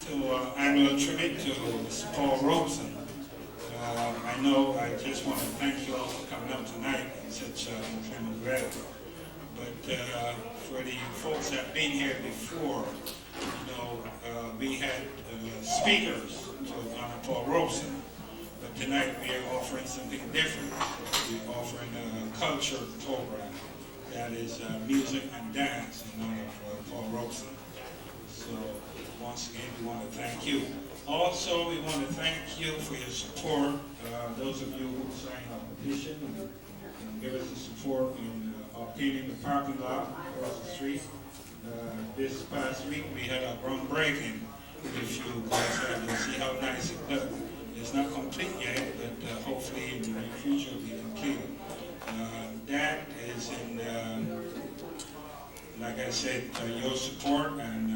To annual tribute to Paul Robeson. I just want to thank you all for coming up tonight in such inclement weather. But for the folks that have been here before, we had speakers to honor Paul Robeson. But tonight we are offering something different. We're offering a culture program that is music and dance in honor of Paul Robeson. So once again, we want to thank you. Also, we want to thank you for your support. Those of you who signed our petition and give us the support in obtaining the parking lot across the street. This past week, we had a groundbreaking. If you guys have to see how nice it looks. It's not complete yet, but hopefully in the near future it'll be completed. That is in, like I said, your support and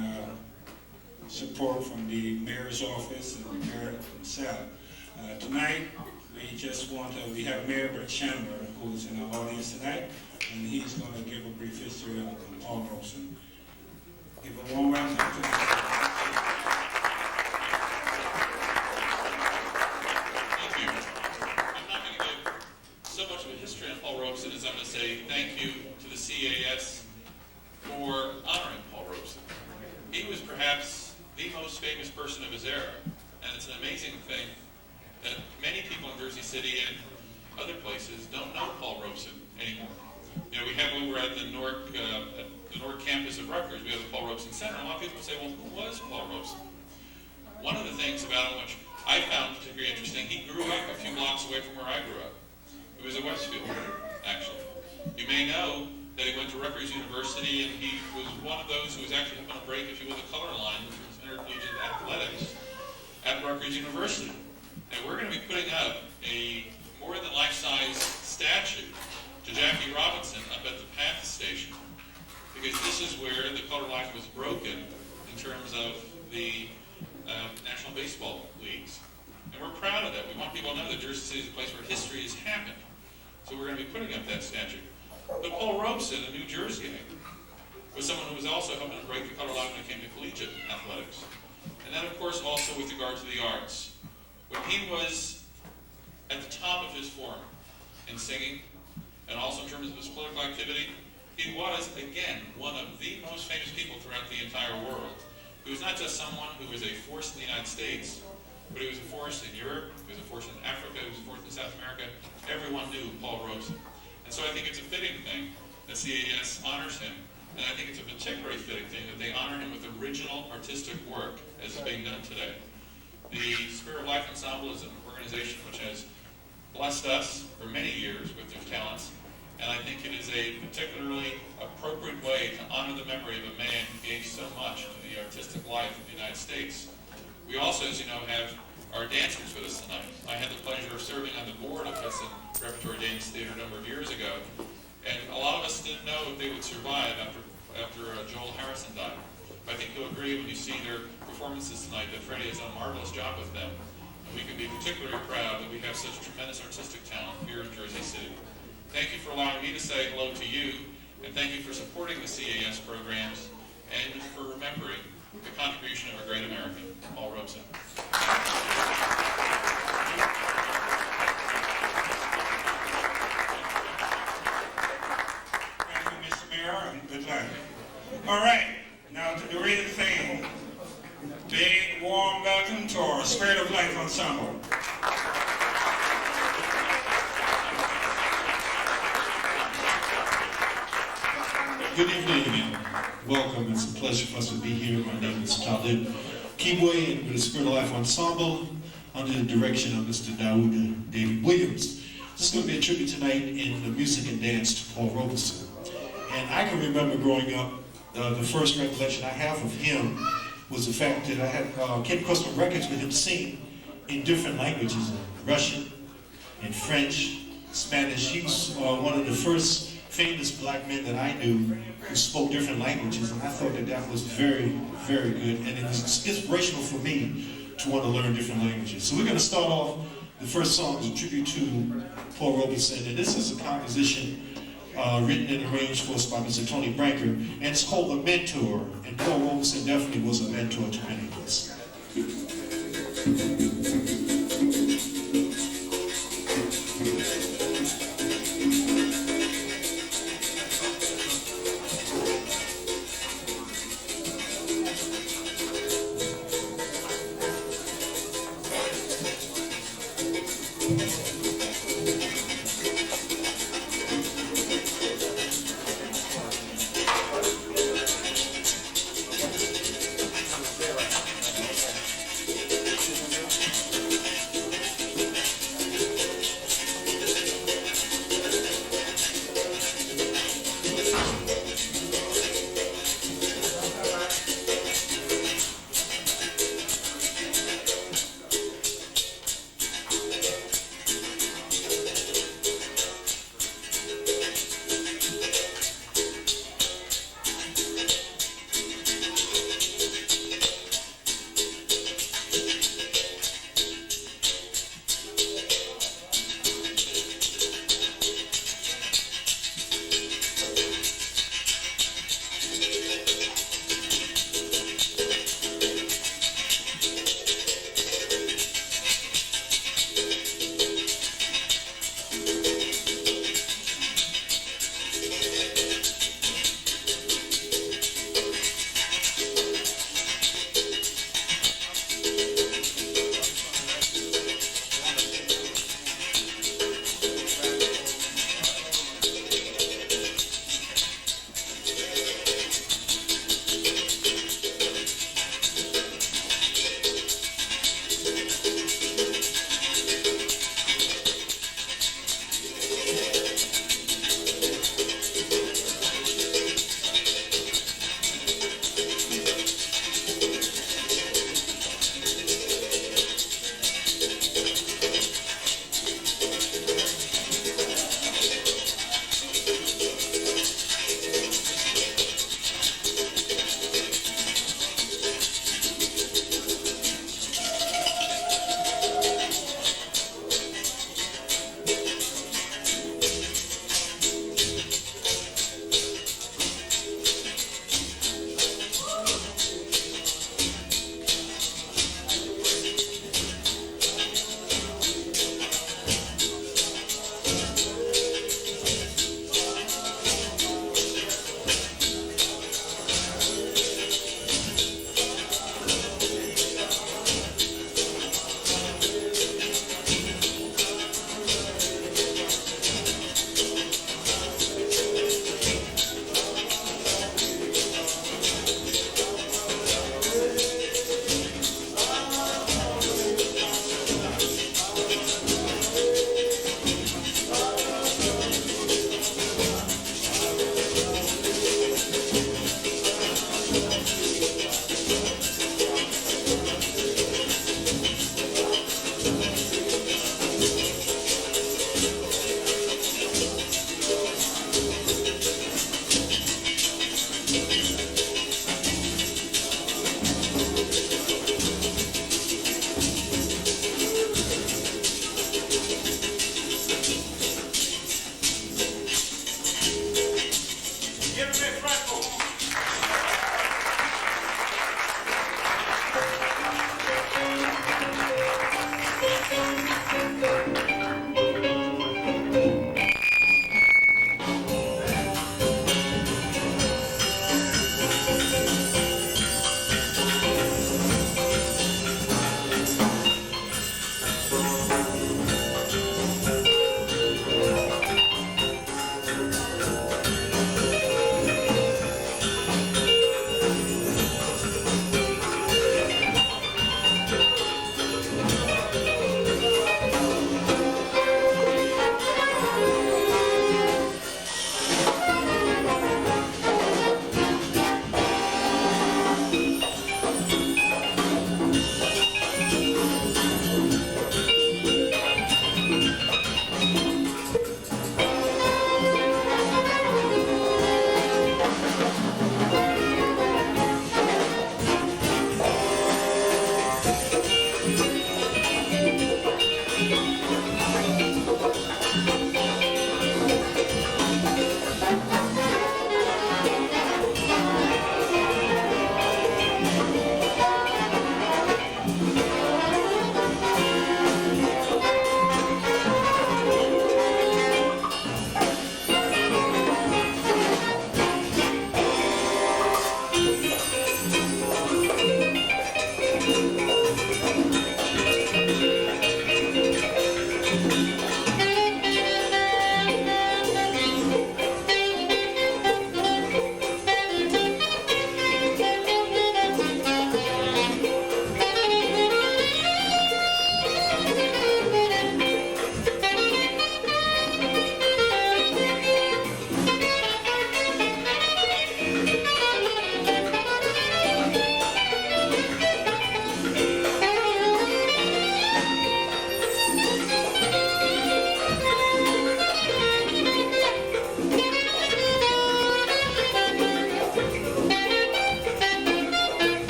support from the mayor's office and the mayor himself. Tonight, we have Mayor Brett Chandler, who's in the audience tonight, and he's going to give a brief history of Paul Robeson. Give a warm welcome to Paul Robeson is I'm going to say thank you to the CAS for honoring Paul Robeson. He was perhaps the most famous person of his era, and it's an amazing thing that many people in Jersey City and other places don't know Paul Robeson anymore. We have over at the Newark campus of Rutgers, we have the Paul Robeson Center, and a lot of people say, well, who was Paul Robeson? One of the things about him which I found particularly interesting, he grew up a few blocks away from where I grew up. He was a Westfielder, actually. You may know that he went to Rutgers University, and he was one of those who was actually going to break, if you will, the color line with intercollegiate athletics at Rutgers University. And we're going to be putting up a more than life-size statue to Jackie Robinson up at the PATH station, because this is where the color line was broken in terms of the National Baseball Leagues. And we're proud of that. We want people to know that Jersey City is a place where history has happened. So we're going to be putting up that statue. But Paul Robeson, a New Jerseyan, was someone who was also helping to break the color line when it came to collegiate athletics. And then, of course, also with regard to the arts. When he was at the top of his form in singing, and also in terms of his political activity, he was, again, one of the most famous people throughout the entire world. He was not just someone who was a force in the United States, but he was a force in Europe, he was a force in Africa, he was a force in South America. Everyone knew Paul Robeson. And so I think it's a fitting thing that CAS honors him. And I think it's a particularly fitting thing that they honor him with original artistic work as is being done today. The Spirit of Life Ensemble is an organization which has blessed us for many years with their talents. And I think it is a particularly appropriate way to honor the memory of a man who gave so much to the artistic life of the United States. We also, as you know, have our dancers with us tonight. I had the pleasure of serving on the board of Hudson Repertory Dance Theater a number of years ago, and a lot of us didn't know if they would survive after Joel Harrison died. But I think you'll agree when you see their performances tonight that Freddie has done a marvelous job with them, and we can be particularly proud that we have such tremendous artistic talent here in Jersey City. Thank you for allowing me to say hello to you, and thank you for supporting the CAS programs, and for remembering the contribution of a great American, Paul Robeson. Thank you, Mr. Mayor, and good luck. All right, now to the real thing. Big, warm welcome to our Spirit of Life Ensemble. Good evening and welcome. It's a pleasure for us to be here. My name is Khalid Kiboy, and with the Spirit of Life Ensemble under the direction of Mr. Dawood David Williams. This is going to be a tribute tonight in the music and dance to Paul Robeson. And I can remember growing up, the first recollection I have of him was the fact that I had came across some records with him singing in different languages, Russian and French, Spanish. He was one of the first famous black men that I knew who spoke different languages, and I thought that that was very, very good, and it was inspirational for me to want to learn different languages. So we're going to start off, the first song is a tribute to Paul Robeson, and this is a composition written and arranged for us by Mr. Tony Branker, and it's called The Mentor, and Paul Robeson definitely was a mentor to many of us.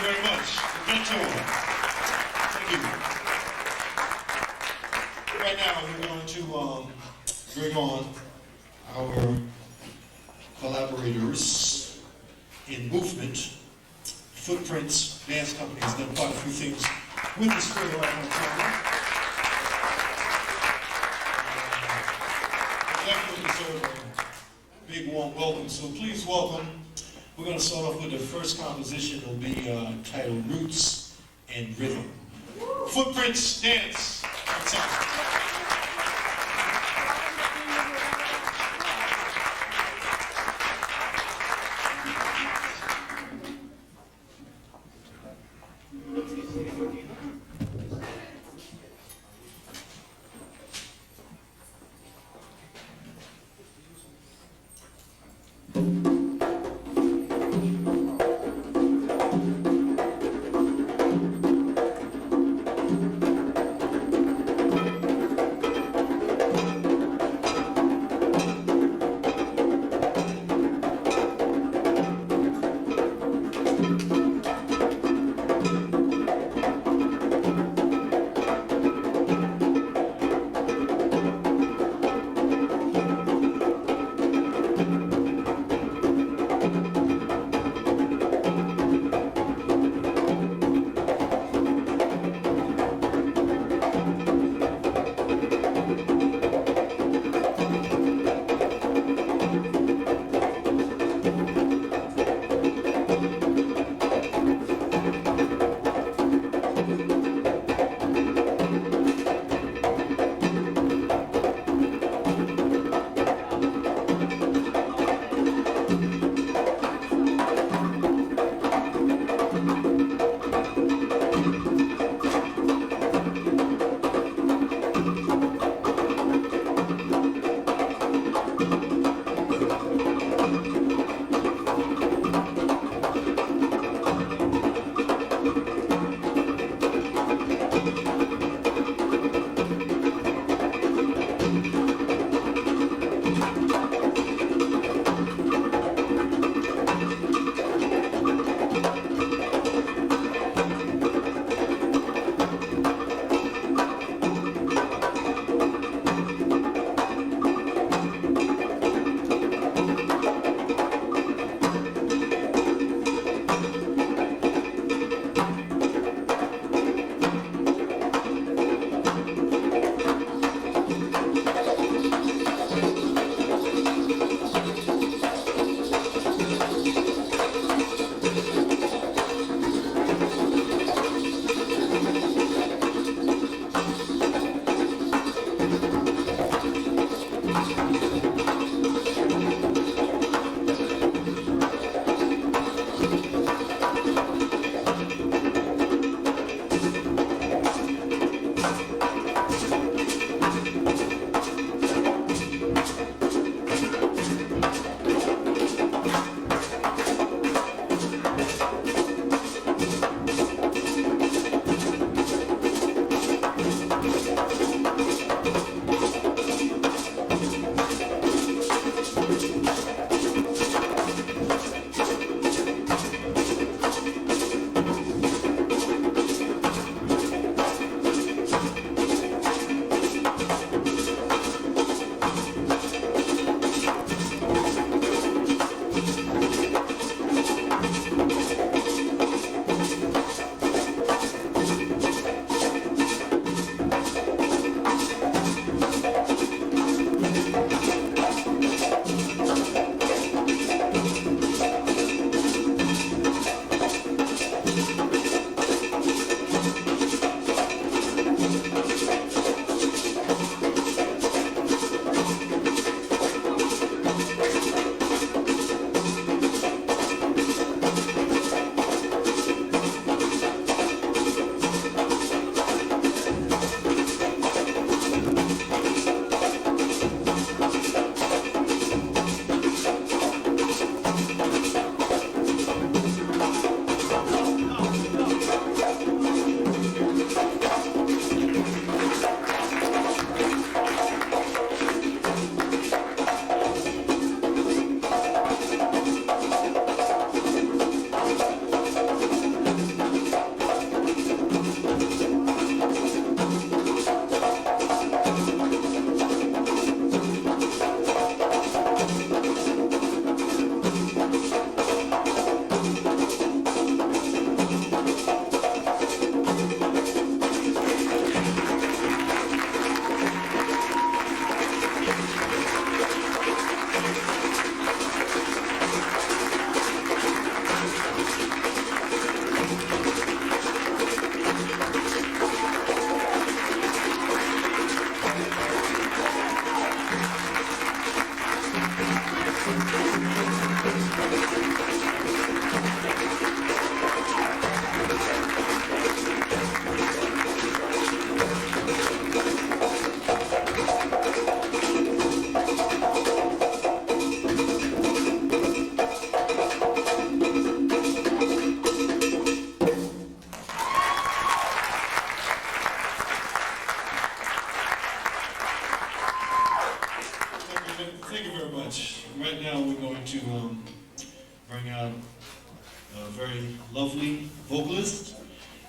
very much. The mentor. Thank you. Right now, we're going to bring on our collaborators in movement. Footprints Dance Company has done quite a few things with the Spirit of Life Ensemble. Definitely deserve a big warm welcome. So please welcome. We're going to start off with the first composition. It'll be titled Roots and Rhythm. Footprints Dance Ensemble.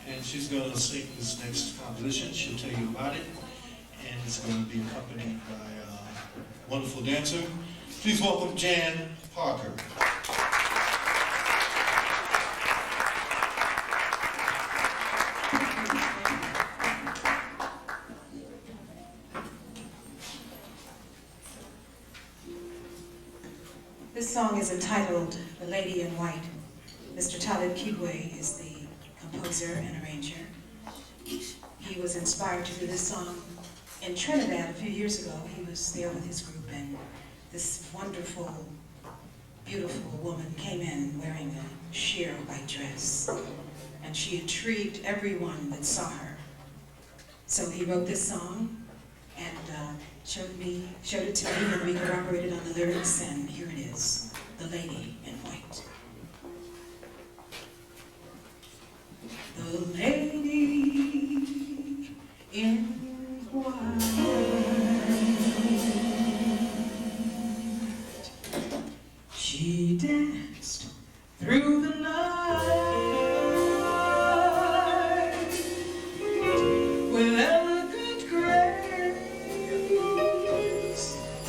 and she's going to sing this next composition. She'll tell you about it, and it's going to be accompanied by a wonderful dancer. Please welcome Jan Parker. This song is entitled The Lady in White. Mr. Talib Kibwe is the composer and arranger. He was inspired to do this song in Trinidad a few years ago. He was there with his group, and this wonderful, beautiful woman came in wearing a sheer white dress, and she intrigued everyone that saw her. So he wrote this song and showed it to me, and we corroborated on the lyrics, and here it is, The Lady in White. The lady in white, she danced through the night with elegant grace,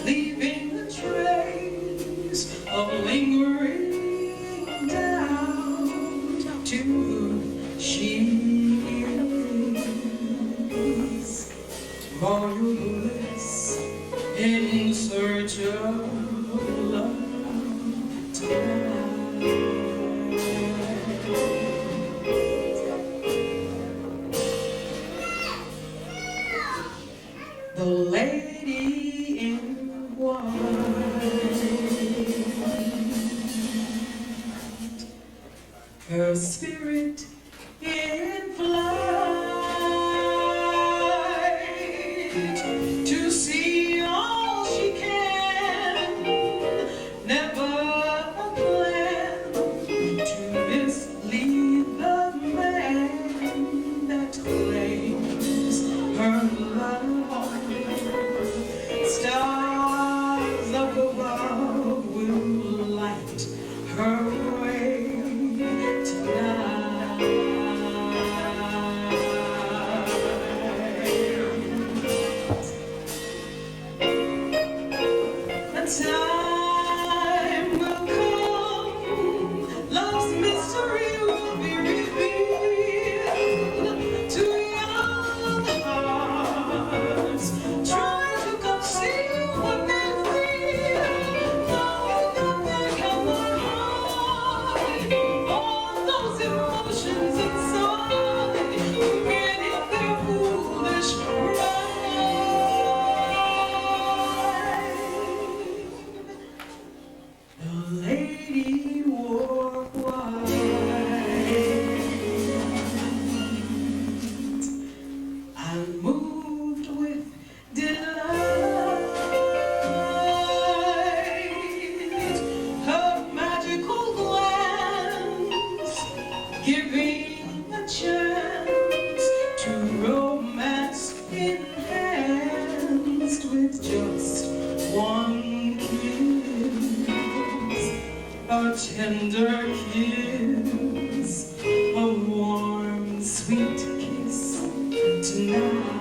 leaving a trace of lingering doubt to she's marvelous in search of love tonight. The lady in white, her spirit in flight, to see all she can, never a plan to mislead the man that claims her love. Stars up above will light her way tonight. The time will come, love's mystery will be revealed to young hearts trying to conceal what they feel, knowing that they cannot hide all those emotions inside, forgetting their foolish pride. The lady wore white. I'm moved with delight, her magical glance giving a chance to romance enhanced with just one kiss, a tender kiss, a warm, sweet kiss tonight.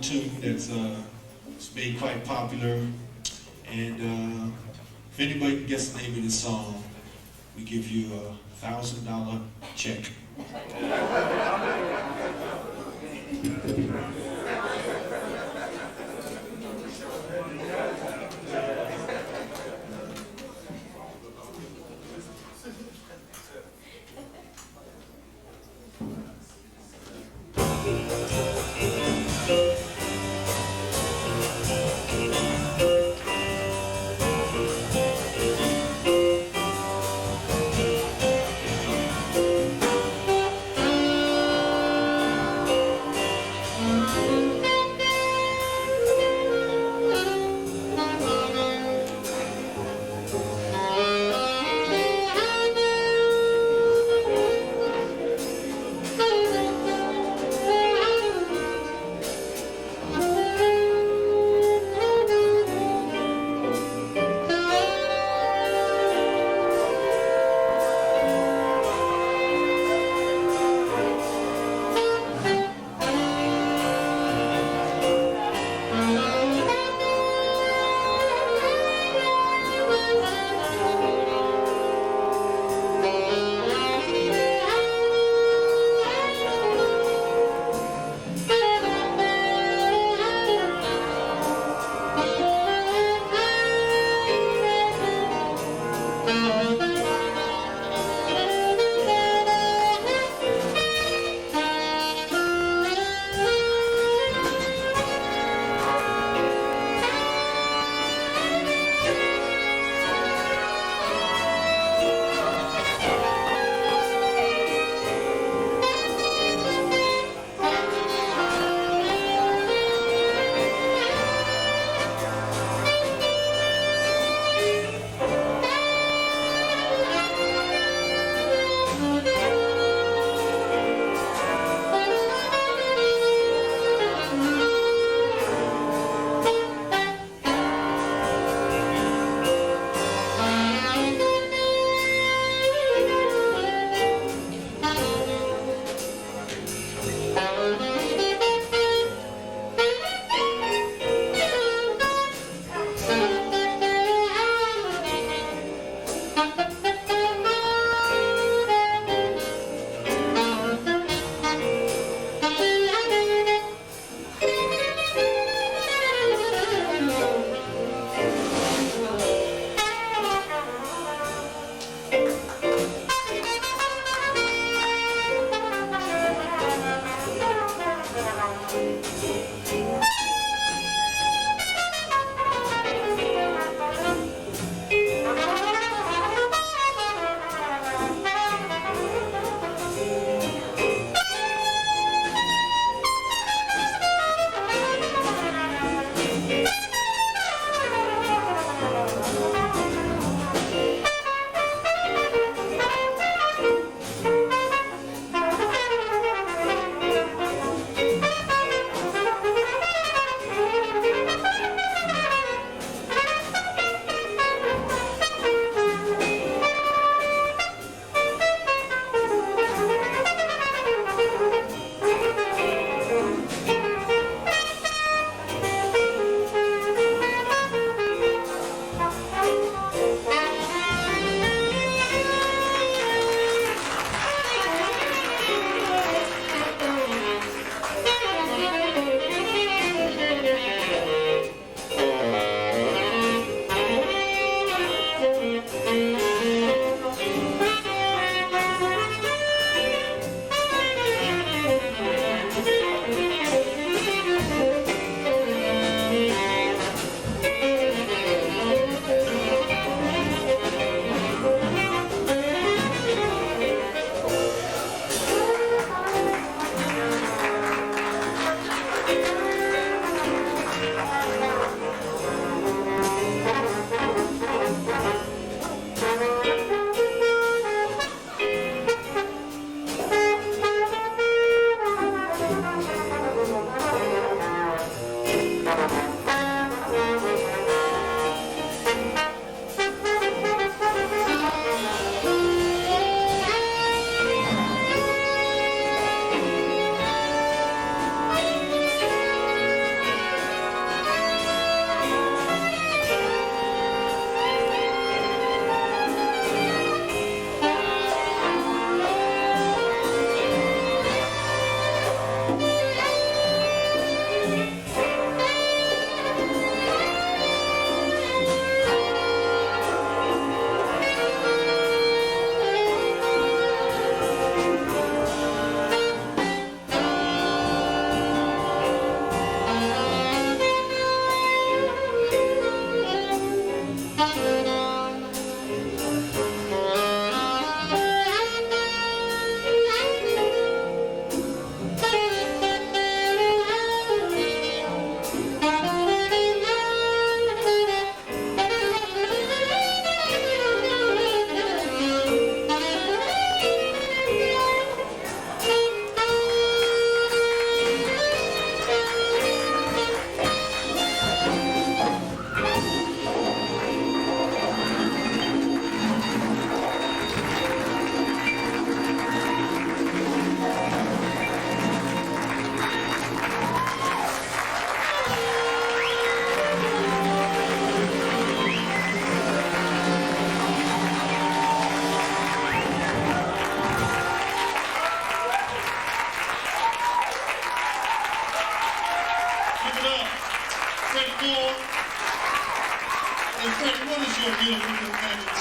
tune that's it's made quite popular. And if anybody can guess the name of this song, we give you a $1,000 check.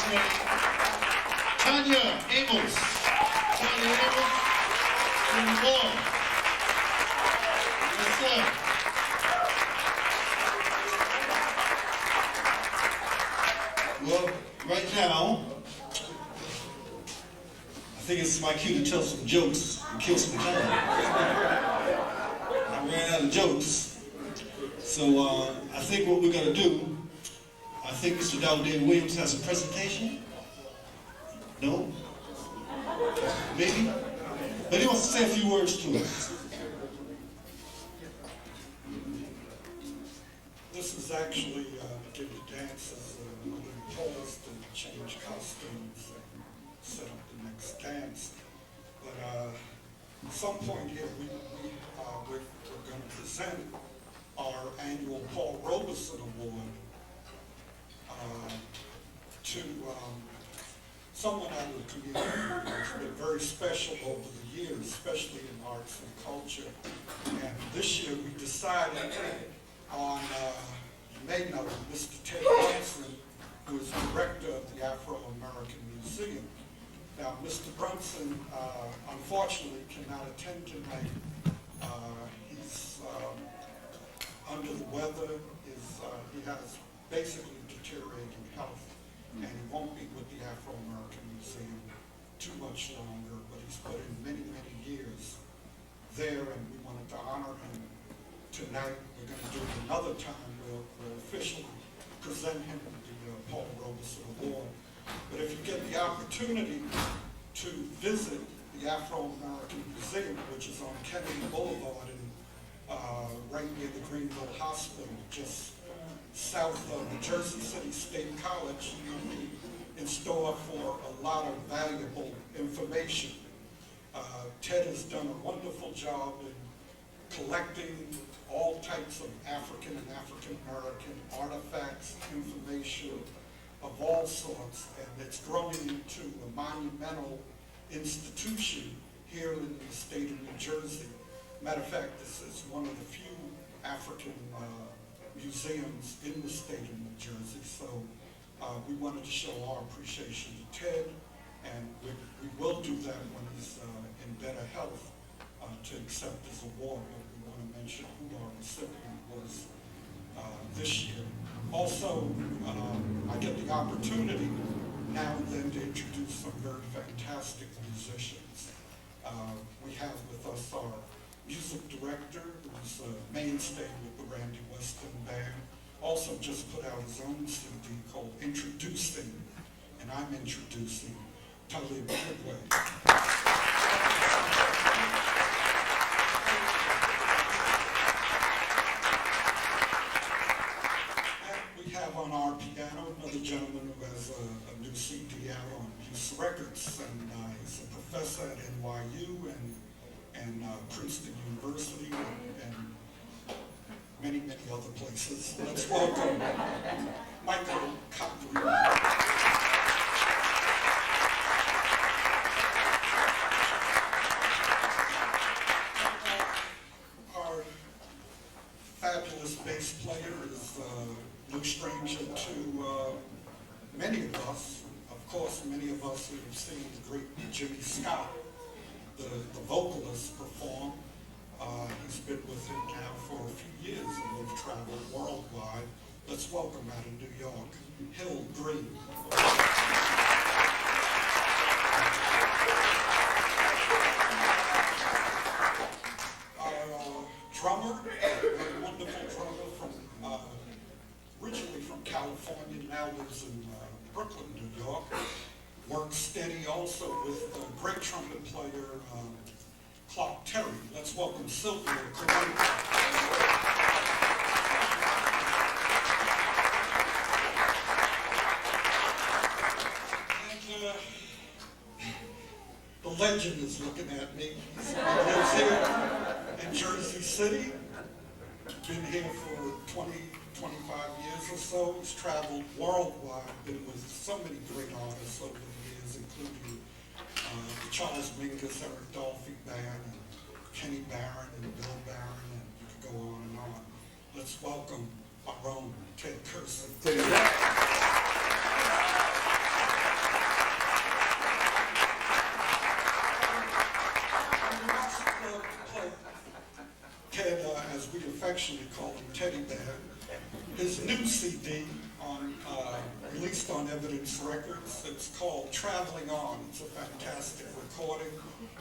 Tanya Amos. Tanya Amos in the ball. Yes, sir. Well, right now, I think it's my cue to tell some jokes and kill some time. I ran out of jokes. So I think what we're going to do, I think Mr. David Williams has a presentation. No? Maybe? But he wants to say a few words to us. This is actually give the dancers a little pause to change costumes and set up the next dance. But at some point here, we're going to present our annual Paul Robeson Award to someone out of the community who's been very special over the years, especially in arts and culture. And this year we decided on, you may know, Mr. Ted Brunson, who is director of the Afro-American Museum. Now, Mr. Brunson, unfortunately, cannot attend tonight. He's under the weather. He has basically deteriorating health, and he won't be with the Afro-American Museum too much longer, but he's put in many, many years there, and we wanted to honor him tonight. We're going to do it another time. We'll officially present him the Paul Robeson Award. But if you get the opportunity to visit the Afro-American Museum, which is on Kennedy Boulevard and right near the Greenville Hospital, just south of Jersey City State College, you'll be in store for a lot of valuable information. Ted has done a wonderful job in collecting all types of African and African-American artifacts, information of all sorts, and it's growing into a monumental institution here in the state of New Jersey. Matter of fact, this is one of the few African museums in the state of New Jersey, so we wanted to show our appreciation to Ted, and we will do that when he's in better health to accept his award, but we want to mention who our recipient was this year. Also, I get the opportunity now and then to introduce some very fantastic musicians. We have with us our music director, who's a mainstay with the Randy Winston Band. Also just put out his own CD called Introducing, and I'm introducing Talib Kibwe. And we have on our piano another gentleman who has a new CD out on Hughes Records, and he's a professor at NYU and Princeton University and many, many other places. Let's welcome Michael Copley. Our fabulous bass player is no stranger to many of us. Of course, many of us who have seen the great Jimmy Scott, the vocalist, perform. He's been with him now for a few years, and they've traveled worldwide. Let's welcome out of New York, Hill Green. Our drummer, a wonderful drummer from originally from California, now lives in Brooklyn, New York. Works steady also with great trumpet player Clark Terry. Let's welcome Sylvia Correa. And the legend is looking at me. He lives here in Jersey City. Been here for 20, 25 years or so. He's traveled worldwide, been with so many great artists over the years, including the Charles Mingus, Eric Dolphy Band, and Kenny Barron, and Bill Barron, and you could go on and on. Let's welcome our own Ted Curson. on Evidence Records. It's called Traveling On. It's a fantastic recording.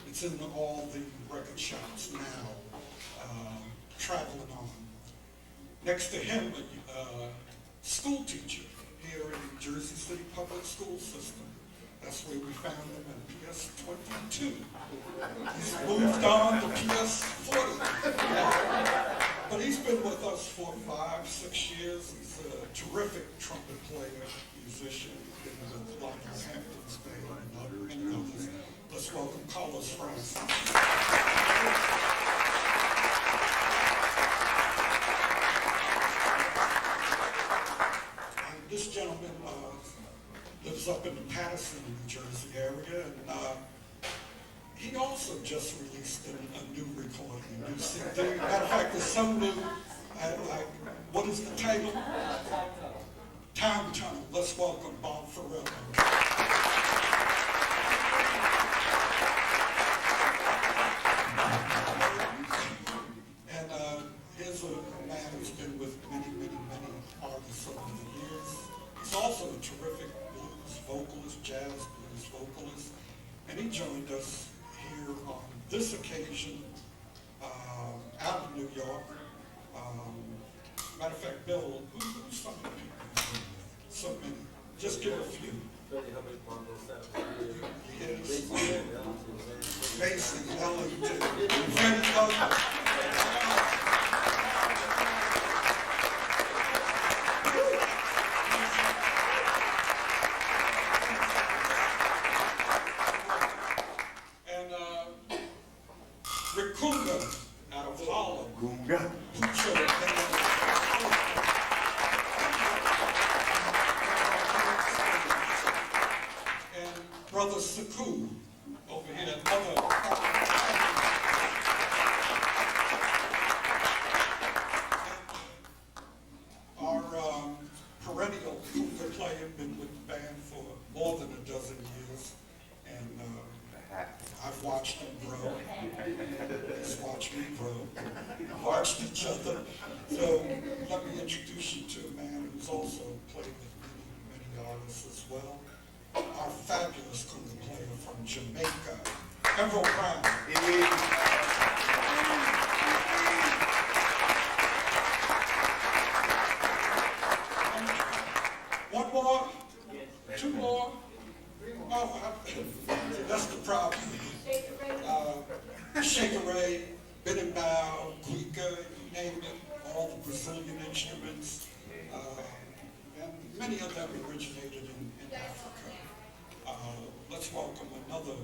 It's in all the record shops now. Traveling On. Next to him, a school teacher here in the Jersey City Public School System. That's where we found him in PS 22. He's moved on to PS 40. But he's been with us for 5, 6 years. He's a terrific trumpet player, musician. He's been with Lonnie Hampton's band and others. Let's welcome Carlos Francis. And this gentleman lives up in the Patterson, New Jersey area, and he also just released a new recording, a new CD. Matter of fact, there's some new, what is the title? Time Tunnel. Let's welcome Bob Pharoah. And here's a man who's been with many artists over the years. He's also a terrific blues vocalist, jazz blues vocalist, and he joined us here on this occasion out of New York. Matter of fact, Bill, who's some of the people? So many. Just give a few. Yes. Mason, Ellen, Freddie Douglas. Out of Harlem. And Brother Saku over here, another. Our perennial Cougar player, been with the band for more than a dozen years, and I've watched him grow. He's watched me grow. We've watched each other. So let me introduce you to a man who's also played with many artists as well. Our fabulous cougar player from Jamaica, Pharoah Brown. One more? 2 more? Oh, that's the problem. Shaker Ray, Bit Bow, Guica, you name it, all the Brazilian instruments, and many of them originated in Africa. Let's welcome another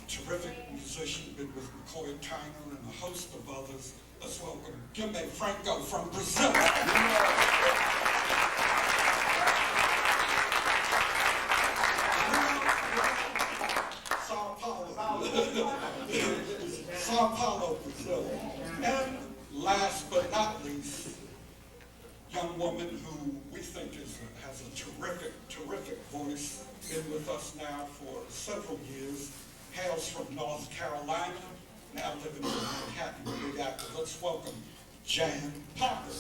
terrific musician, been with McCoy Tyner and a host of others. Let's welcome Guilherme Franco from Brazil. Sao Paulo, Brazil. And last but not least, young woman who we think has a terrific voice, been with us now for several years, hails from North Carolina, now living in Manhattan, Big Apple. Let's welcome Jan Parker.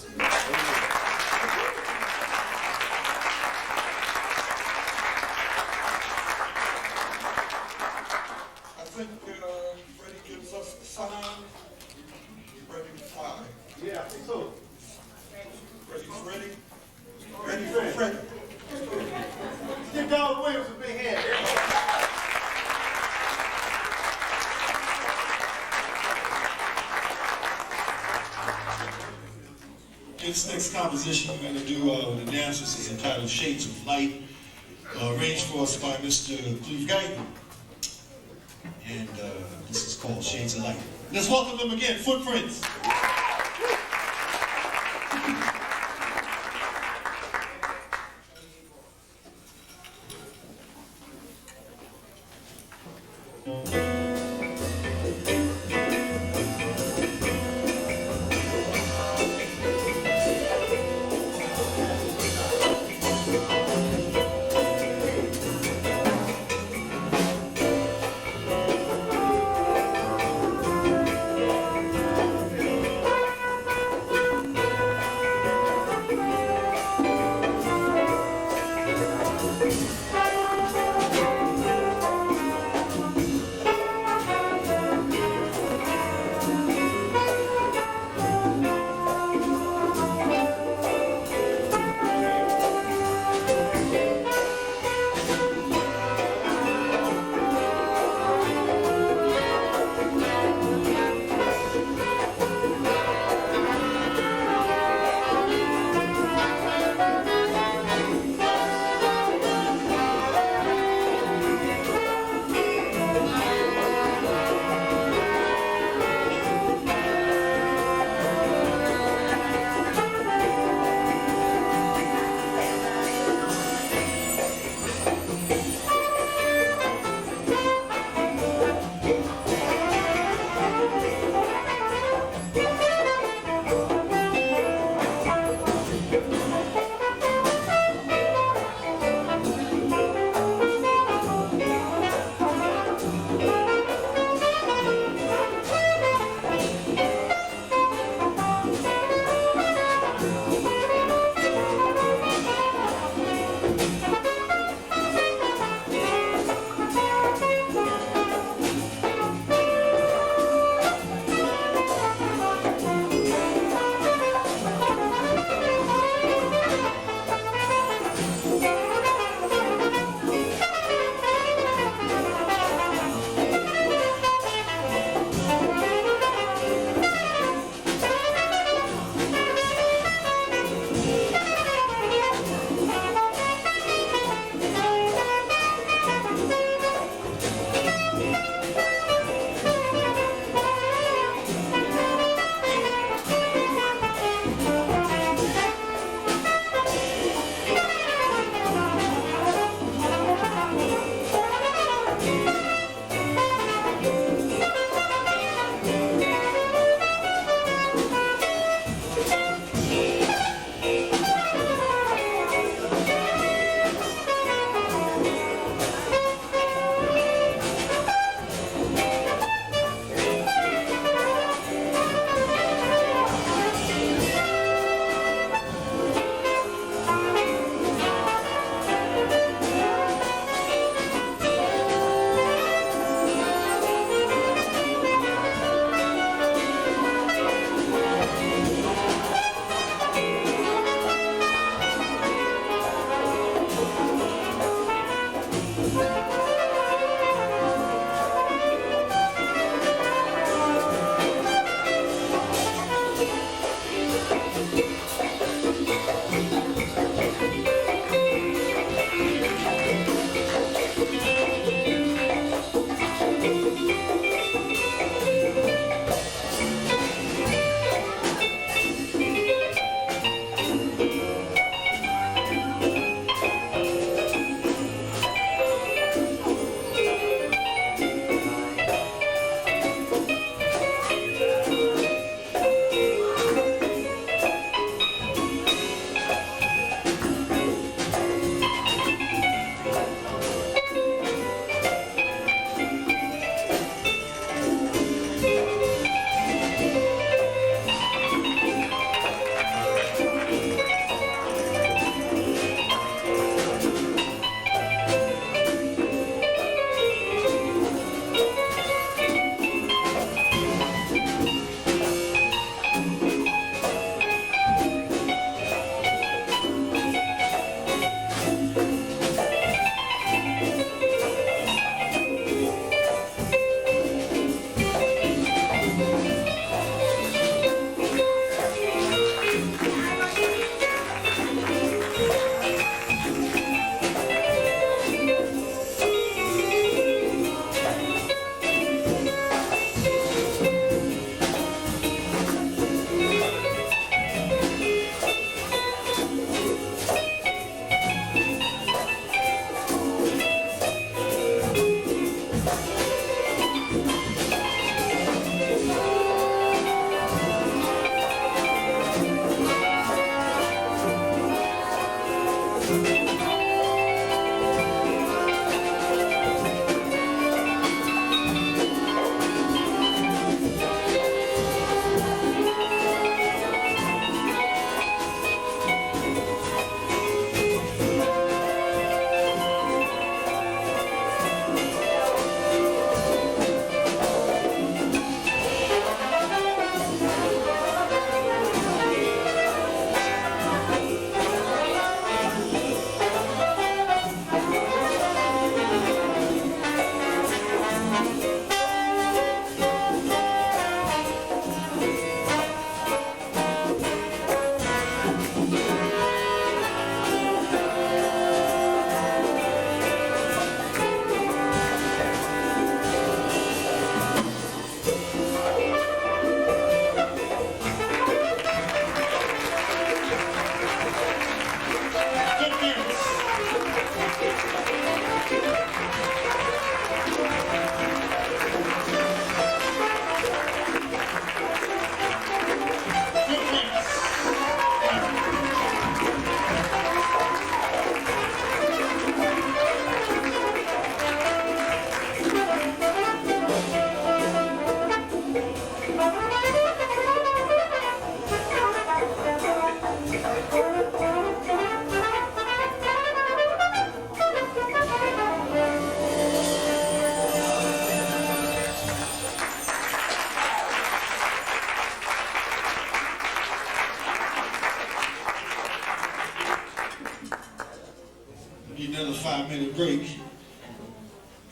I think Freddie gives us the sign. We're ready to fly. Yeah, I think so. Freddie's ready. Ready for Freddie. Give Donald Williams a big hand. This next composition we're going to do with the dancers is entitled Shades of Light, arranged for us by Mr. Cleve Guyton. And this is called Shades of Light. Let's welcome them again, Footprints.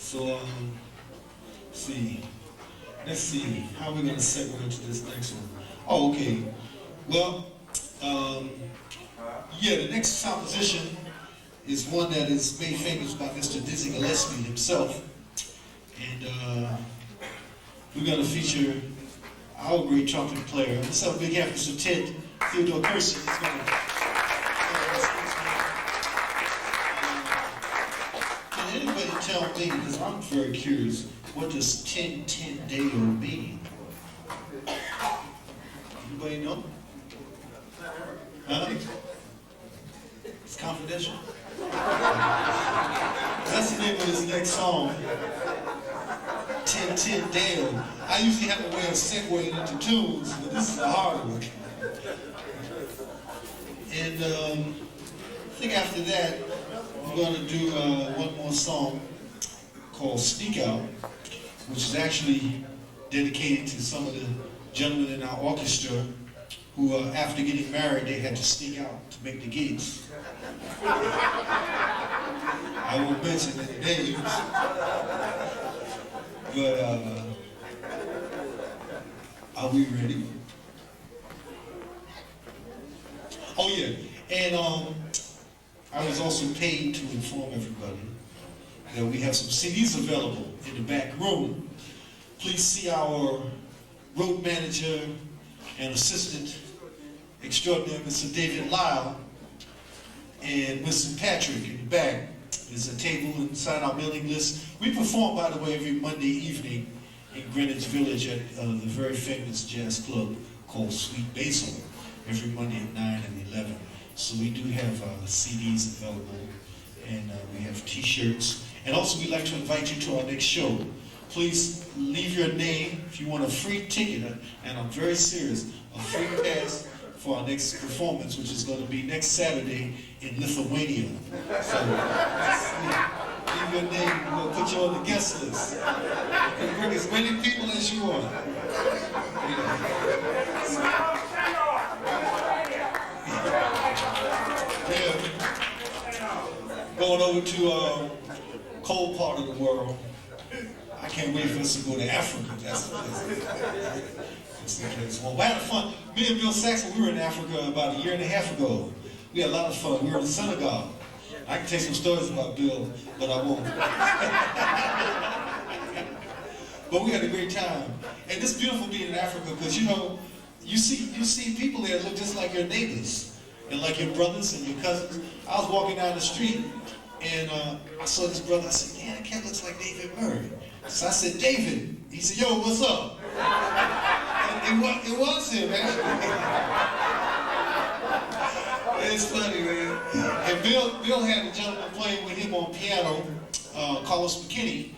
So, let's see, how are we going to segue into this next one? Oh, okay. Well, yeah, the next composition is one that is made famous by Mr. Dizzy Gillespie himself. And we're going to feature our great trumpet player. Let's have a big hand for Mr. Ted Theodore Kirsten. He's going to can anybody tell me, because I'm very curious, what does 10-10 dado mean? Anybody know? Huh? It's confidential. That's the name of this next song. 10-10 dado. I usually have a way of segueing into tunes, but this is a hard one. And I think after that, we're going to do one more song called Sneak Out, which is actually dedicated to some of the gentlemen in our orchestra who, after getting married, they had to sneak out to make the gigs. I won't mention any names, but are we ready? Oh yeah, and I was also paid to inform everybody that we have some CDs available in the back room. Please see our road manager and assistant extraordinaire, Mr. David Lyle, and Winston Patrick in the back. There's a table inside our mailing list. We perform, by the way, every Monday evening in Greenwich Village at the very famous jazz club called Sweet Basil, every Monday at 9 and 11. So we do have CDs available, and we have T-shirts. And also, we'd like to invite you to our next show. Please leave your name if you want a free ticket, and I'm very serious, a free pass for our next performance, which is going to be next Saturday in Lithuania. So leave your name, we're going to put you on the guest list. You can bring as many people as you want. Yeah. Going over to cold part of the world. I can't wait for us to go to Africa. That's the place. Well, we had fun. Me and Bill Saxon, we were in Africa about 1.5 years ago. We had a lot of fun. We were in Senegal. I can tell you some stories about Bill, but I won't. But we had a great time. And it's beautiful being in Africa because, you know, you see people there that look just like your neighbors and like your brothers and your cousins. I was walking down the street and I saw this brother. I said, yeah, that cat looks like David Murray. So I said, David. He said, yo, what's up? And it was him, actually. It's funny, man. And Bill had a gentleman playing with him on piano, Carlos McKinney.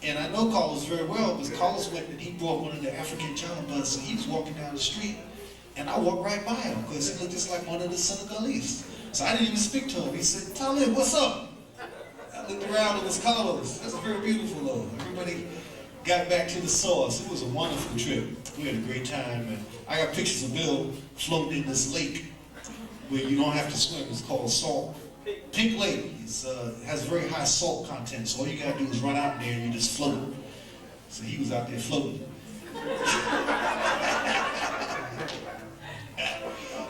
And I know Carlos very well because Carlos went and he brought one of the African jumbuns. And he was walking down the street, and I walked right by him because he looked just like one of the Senegalese. So I didn't even speak to him. He said, Talib, what's up? I looked around, it was Carlos. That's very beautiful, though. Everybody got back to the source. It was a wonderful trip. We had a great time. And I got pictures of Bill floating in this lake where you don't have to swim. It's called Salt. Pink Lake. It has very high salt content, so all you gotta do is run out there and you just float. So he was out there floating.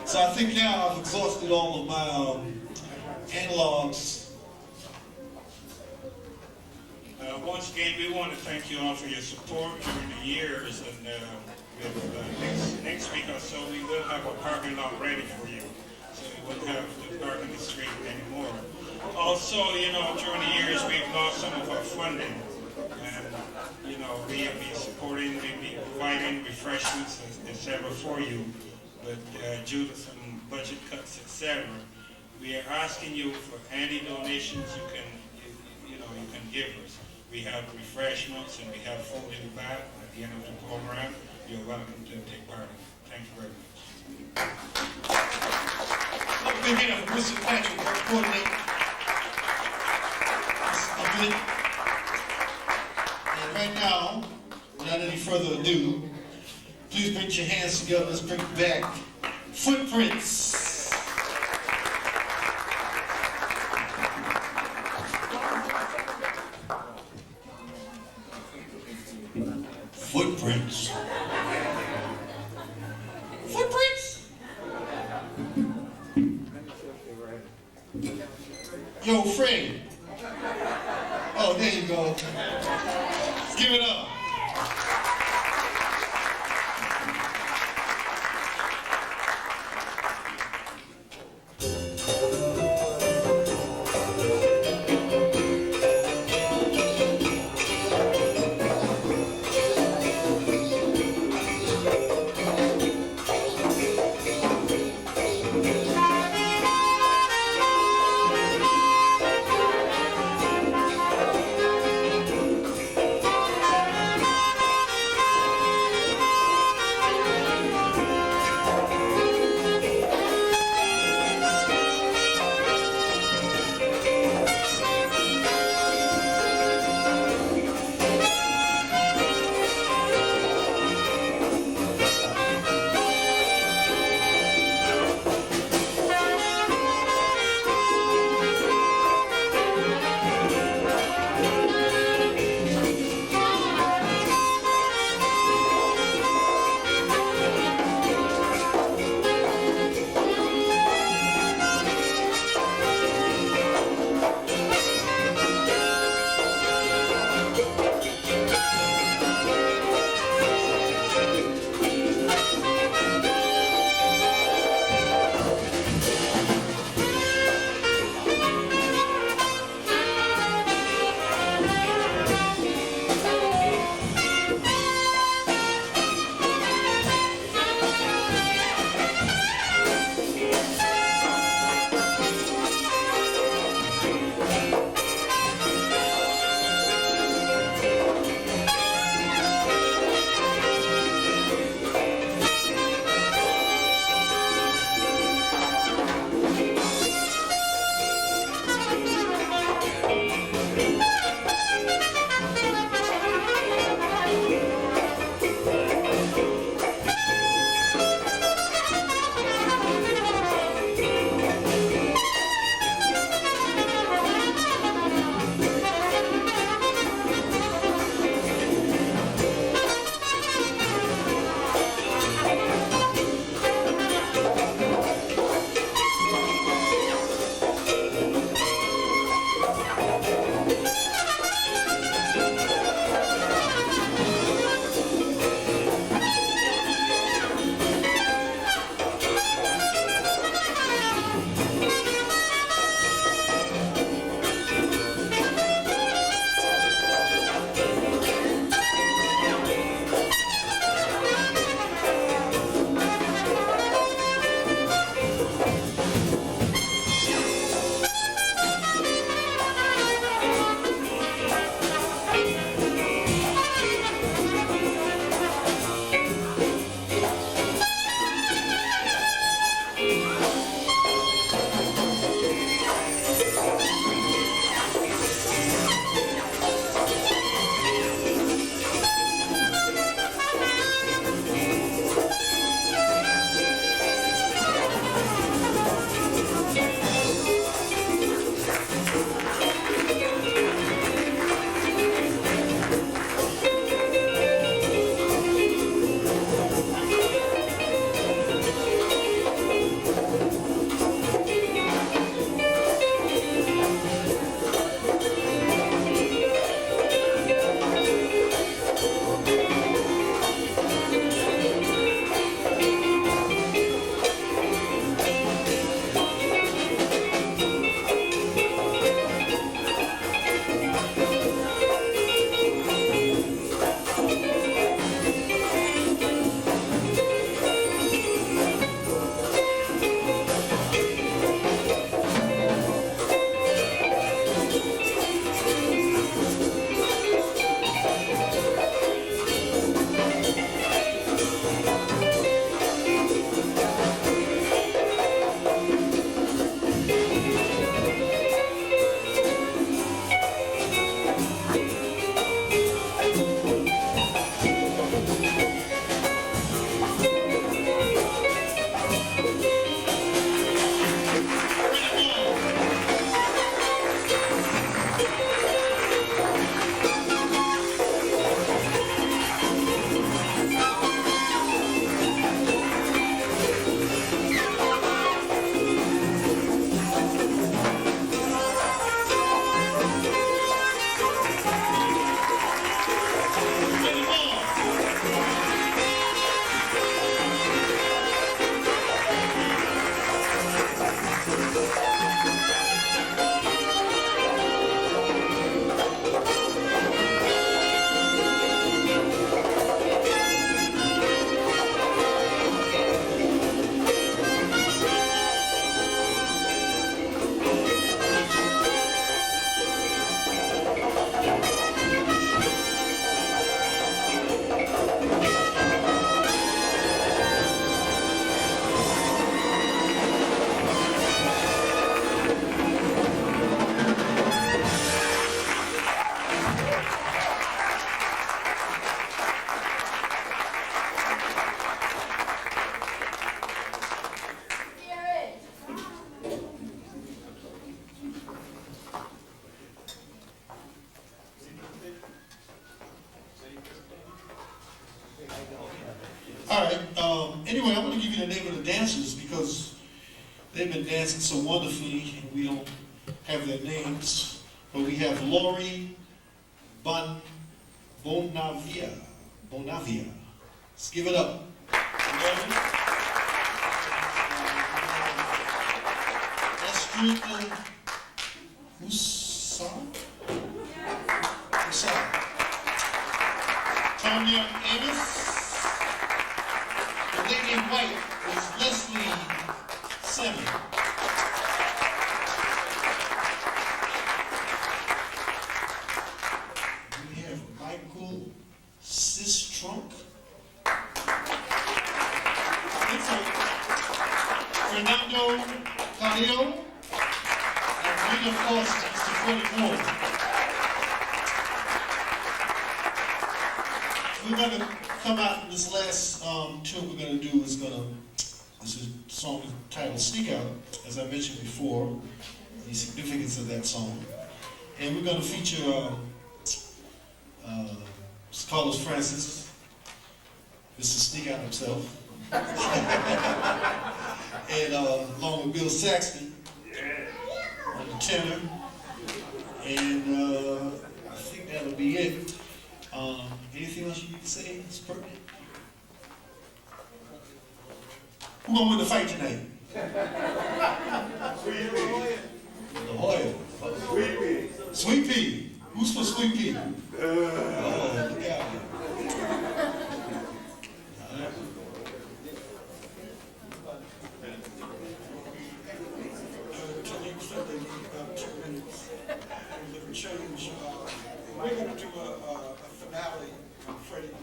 So I think now I've exhausted all of my analogs. Once again, we want to thank you all for your support during the years, and next week or so we will have a parking lot ready for you, so we won't have to park in the street anymore. Also, you know, during the years we've lost some of our funding, and you know, we have been supporting, we've been providing refreshments, etc. for you, but due to some budget cuts, etc., we are asking you for any donations you can give us. We have refreshments and we have food in the back at the end of the program. You're welcome to take part in it. Thank you very much. Let me begin with Mr. Patrick, our coordinator. And right now, without any further ado, please bring your hands together. Let's bring back Footprints. Footprints. Footprints? Yo, Fred. Oh, there you go. Let's give it up. All right. Anyway, I'm going to give you the name of the dancers because they've been dancing so wonderfully, and we don't have their names. But we have Lori Bonavia. Let's give it up. Astrid Hussar. Tanya Amos. The lady in white is Leslie Salmon. We have Michael Sistrunk. Fernando Candido. And Rita Foster, Mr. 44. We're going to come out in this last tune we're going to do is this is a song titled Sneak Out, as I mentioned before, the significance of that song. And we're going to feature Carlos Francis, Mr. Sneak Out himself, and along with Bill Saxton on the tenor. And I think that'll be it. Anything else you need to say that's pertinent? Who's going to win the fight tonight? La Jolla. Sweet pea. Sweet pea. Who's for sweet pea? Oh, look out. Tonique said they need about 2 minutes. Little change. We're going to do a finale on Freddie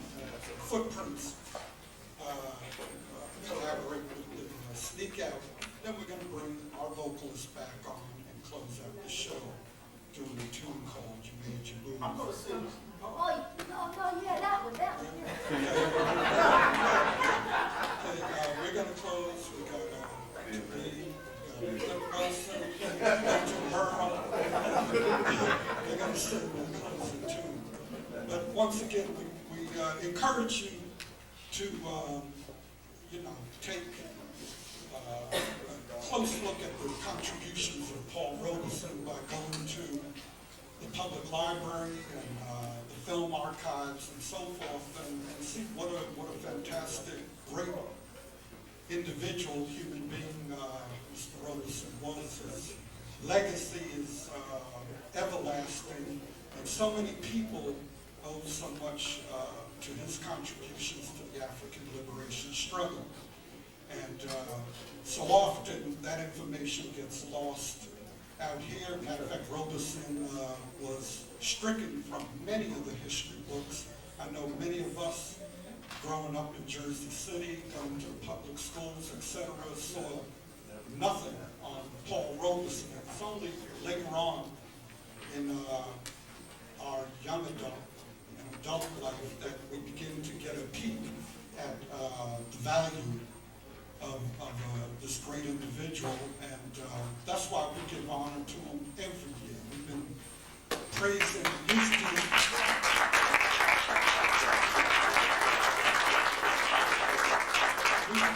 Footprints. Collaborate with Sneak Out. Then we're going to bring our vocalist back on and close out the show doing a tune called You Made Your Move. I'm going to sing. Oh, no, yeah, that one, yeah. We're going to close. We got Robeson, Pharoah. They're going to sing the closing tune. But once again, we encourage you to, take a close look at the contributions of Paul Robeson by going to the public library and the film archives and so forth, and see what a fantastic, great individual, human being Mr. Robeson was. His legacy is everlasting, and so many people owe so much to his contributions to the African liberation struggle. And so often that information gets lost out here. Matter of fact, Robeson was stricken from many of the history books. I know many of us growing up in Jersey City, going to the public schools, etc., saw nothing on Paul Robeson. It was only later on in our young adult life that we begin to get a peek at the value of this great individual, and that's why we give honor to him every year. We've been praising his deeds.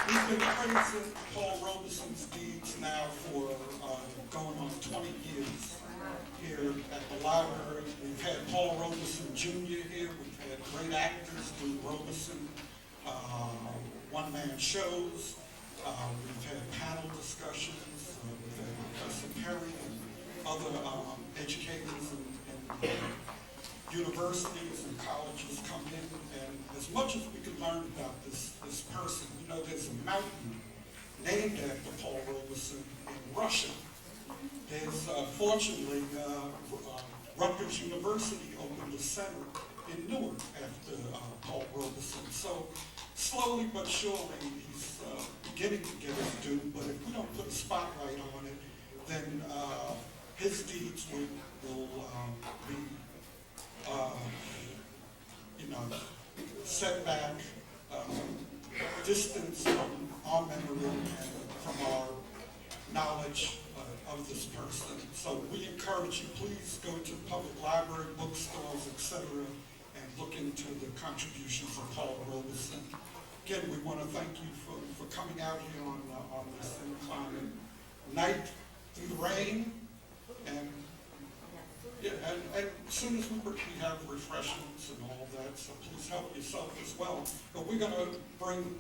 We've been praising Paul Robeson's deeds now for going on 20 years here at the library. We've had Paul Robeson Jr. here. We've had great actors do Robeson one-man shows. We've had panel discussions. We've had Professor Perry and other educators and universities and colleges come in. And as much as we can learn about this person, there's a mountain named after Paul Robeson in Russia. There's, fortunately, Rutgers University opened a center in Newark after Paul Robeson. So slowly but surely, he's beginning to get his due, but if we don't put a spotlight on it, then his deeds will be, set back, distance from our memory and from our knowledge of this person. So we encourage you, please go to the public library, bookstores, etc., and look into the contributions of Paul Robeson. again, we want to thank you for coming out here on this inclement night through the rain. And yeah, and as soon as we have refreshments and all that, so please help yourself as well. But we're going to bring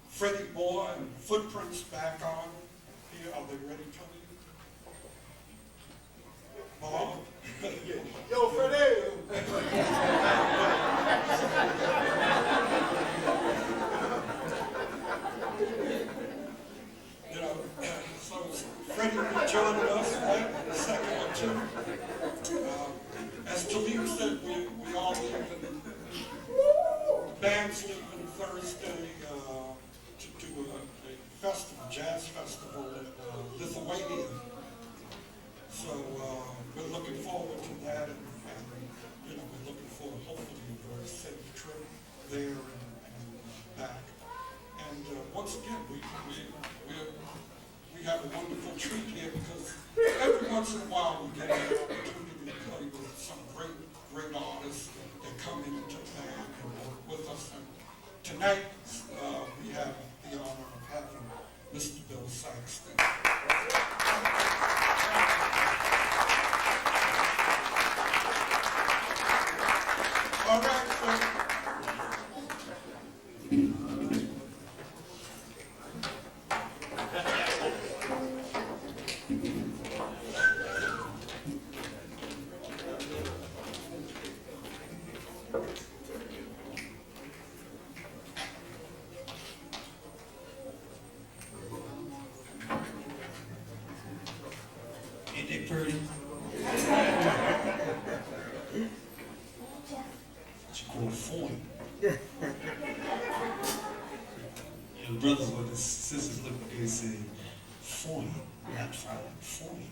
Freddie Moore and Footprints back on here. Are they ready, Tony? Bob? Yo, Freddie! You know, so Freddie will be joining us in a second or two. As Talib said, we all leaving, bands leaving Thursday to do a festival, jazz festival in Lithuania. So we're looking forward to that, and you know, we're looking for hopefully a very safe trip there and back. And once again, we have a wonderful treat here because every once in a while we get an opportunity to play with some great artists that come into the band and work with us. And tonight we have the honor of having Mr. Bill Saxton. All right, so Ain't they pretty? What you call foin? Yeah, the brothers with the sisters look at me and say, foin, not fried, foin.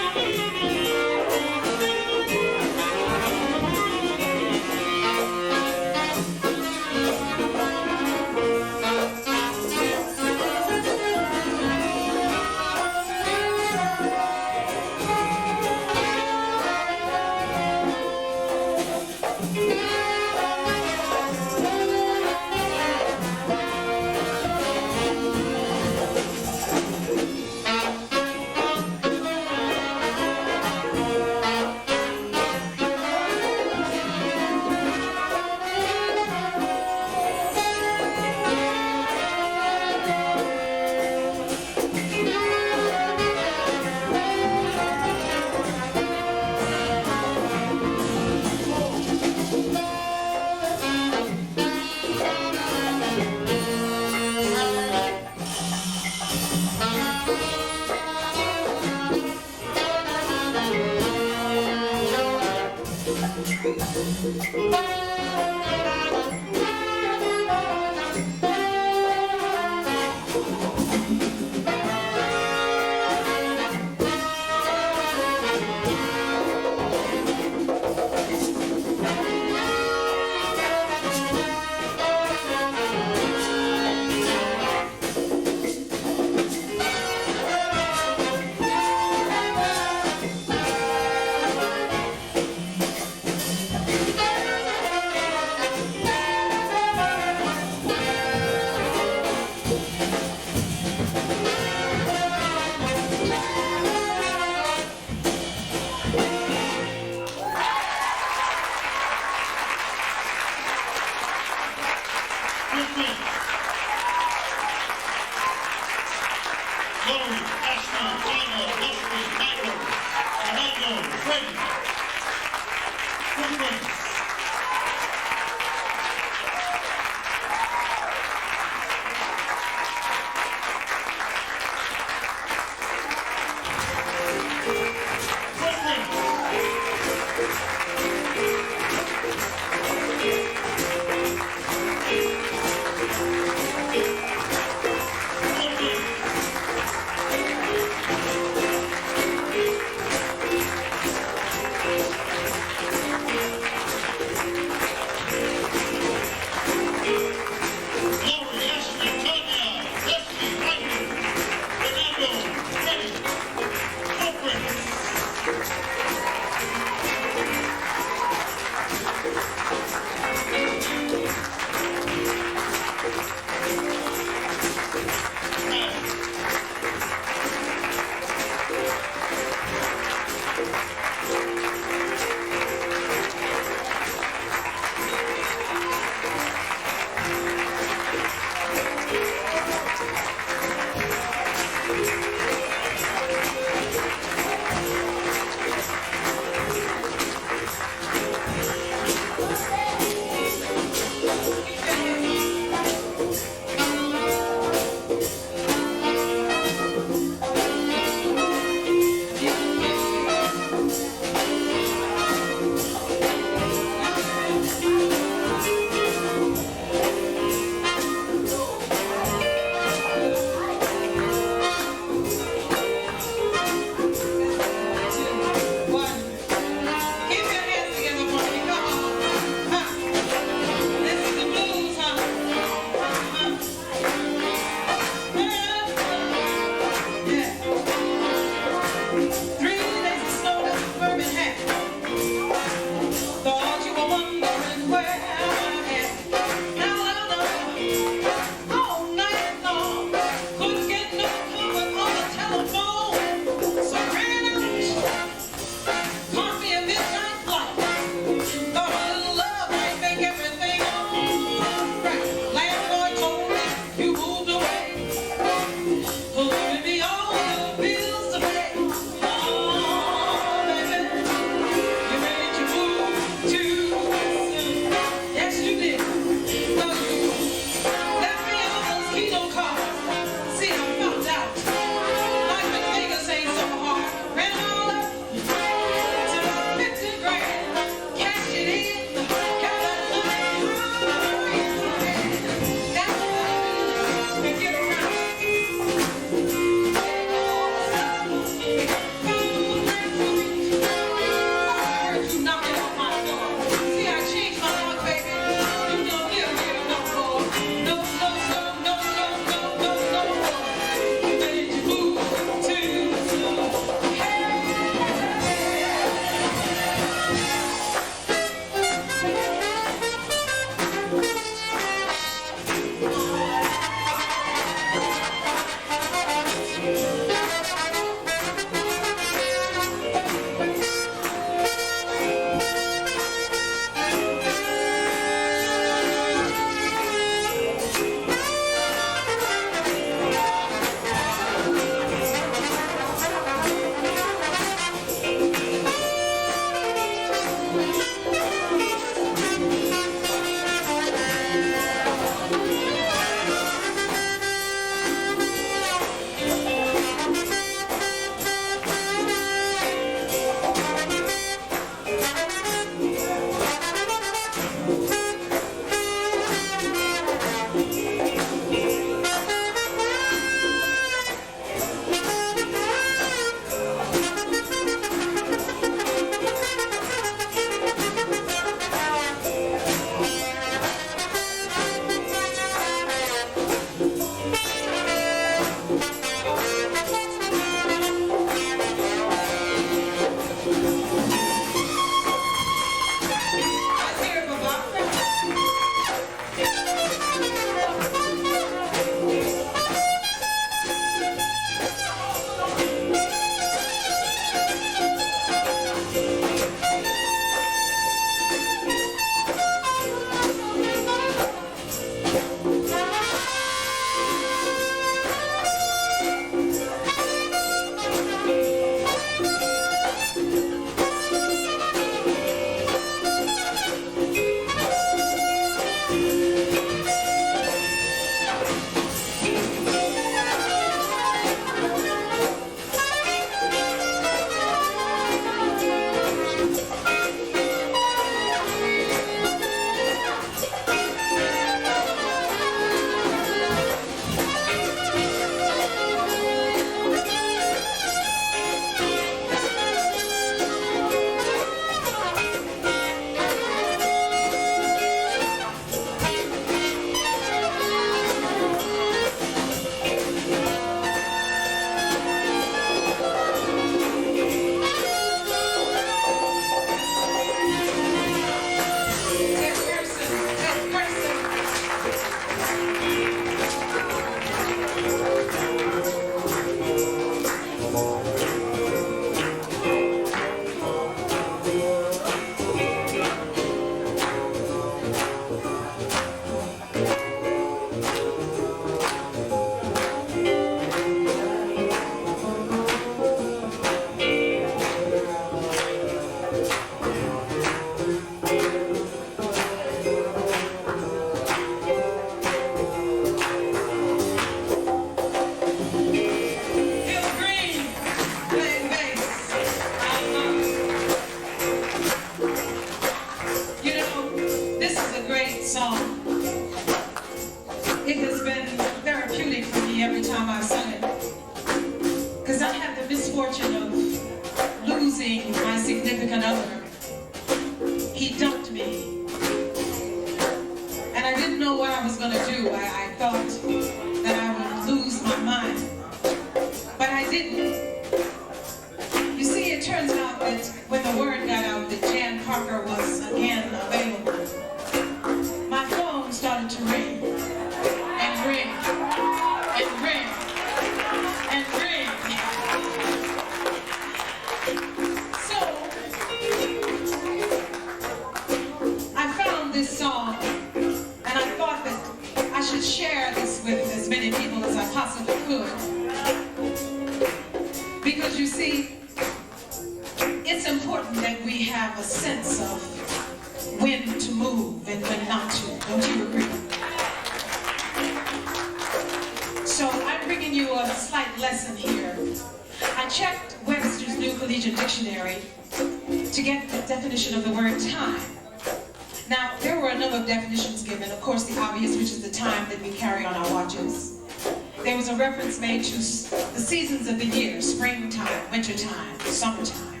Made to the seasons of the year, springtime, wintertime, summertime.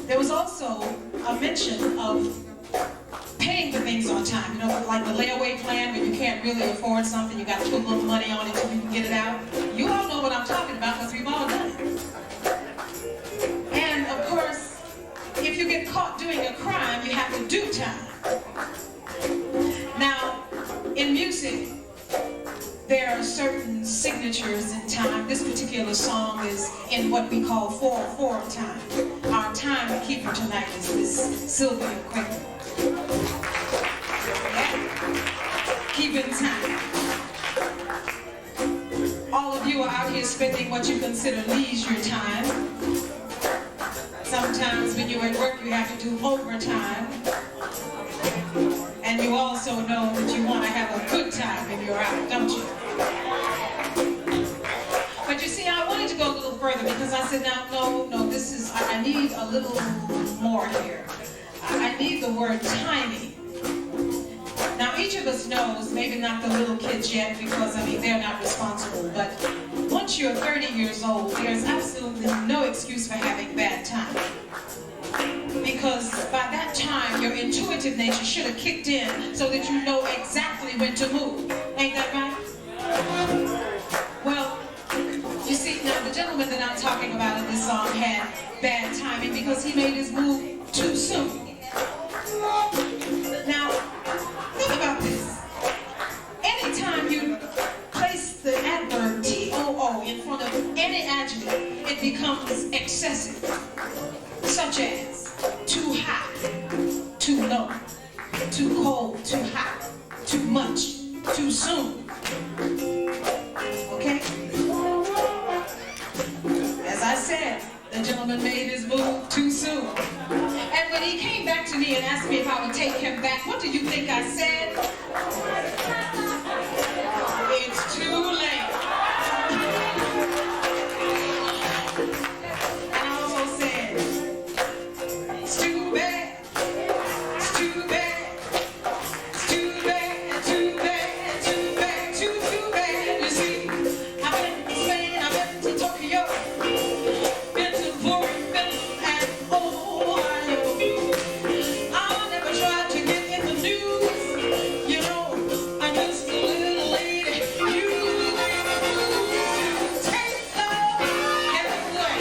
There was also a mention of paying for things on time, you know, like the layaway plan when you can't really afford something, you got to put a little money on it so you can get it out. You all know what I'm talking about because we've all done it. And of course, if you get caught doing a crime, you have to do time. Now, in music, there are certain signatures in time. This particular song is in what we call 4/4 time. Our timekeeper tonight is Miss Sylvia Quaker. Yeah. Keeping time. All of you are out here spending what you consider leisure time. Sometimes when you're at work, you have to do overtime. And you also know that you want to have a good time when you're out, don't you? But you see, I wanted to go a little further because I said, now, no, this is, I need a little more here. I need the word timing. always knows, maybe not the little kids yet, because I mean they're not responsible, but once you're 30 years old, there's absolutely no excuse for having bad time. Because by that time, your intuitive nature should have kicked in so that you know exactly when to move. Ain't that right? Well, you see, now the gentleman that I'm talking about in this song had bad timing because he made his move too soon. Now, think about this. Anytime you place the adverb T-O-O in front of any adjective, it becomes excessive, such as too high, too low, too cold, too hot, too much, too soon. Okay? As I said, the gentleman made his move too soon. And when he came back to me and asked me if I would take him back, what do you think I said? It's too late. And I also said, it's too bad, it's too bad, it's too bad, too bad, too bad, too bad. You see, I've been to Spain, I've been to Tokyo, been to Florida, and Ohio. I never tried to get in the news, you know, I'm just a little lady. You take love, get away.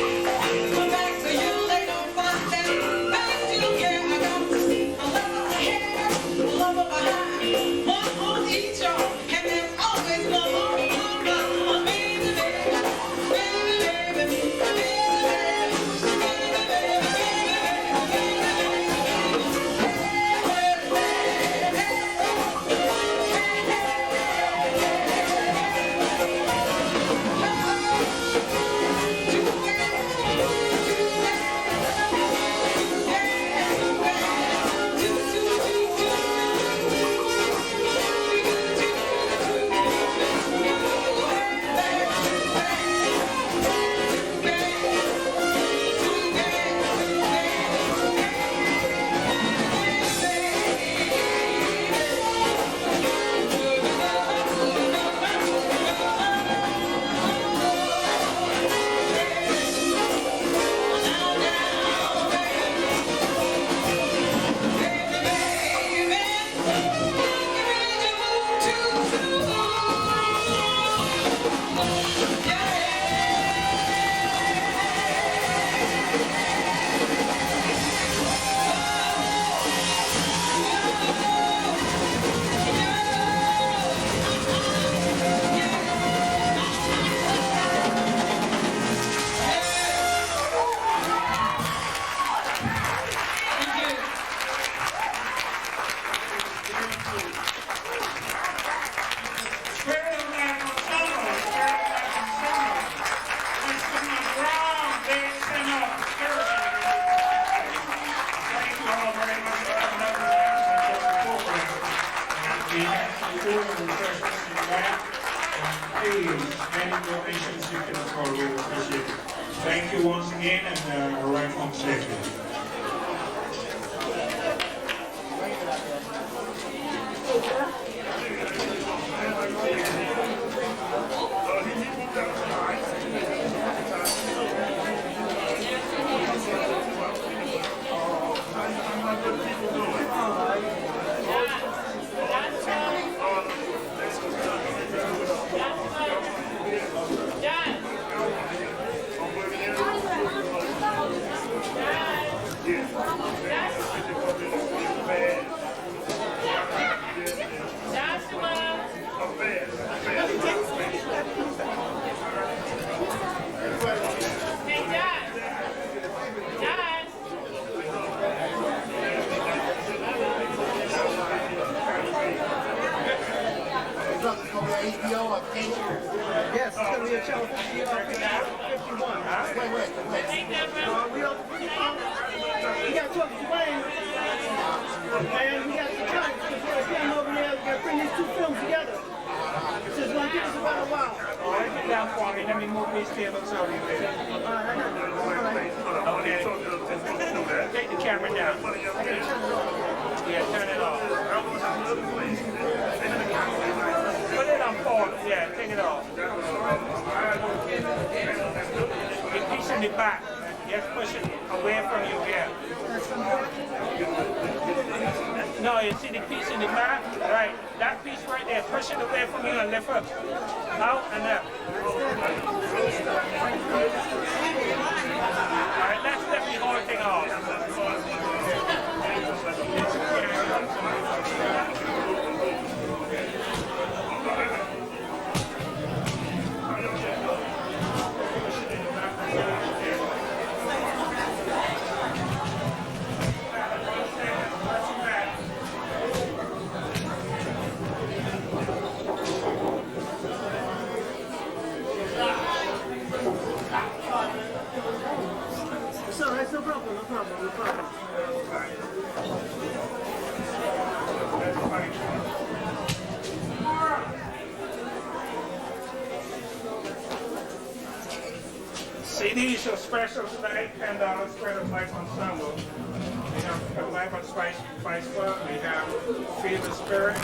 Come back to you, they don't find that. Back to care, I got a lover ahead, a lover behind, one on each arm, and there's always one on baby, baby, baby, baby, baby, Spirit of Life Ensemble, Spirit of Life Ensemble. Let's come on, round, big center, Thank you all very much for coming up and listening to the program. We have some food and refreshments in the back. Please, any donations you can afford, we appreciate it. Thank you once again, and arrive home safely. Yes, it's going to be a show. 51. Wait. We got to talk to Wayne. And we got to try to get over there. We got to bring these two films together. It's just going to give us about a while. All right, get down for me. Let me move these tables over here. Okay. Take the camera down. Yeah, turn it off. Yeah, take it off. The piece in the back. Just push it away from you here. No, you see the piece in the back? Right. That piece right there. Push it away from you and lift up. Out and up. Alright, let's lift the whole thing off. No problem, no problem, no problem. CDs are special tonight, $10 Spirit of Life Ensemble. We have Spirit of Life on Spice Club. We have Feel the Spirit.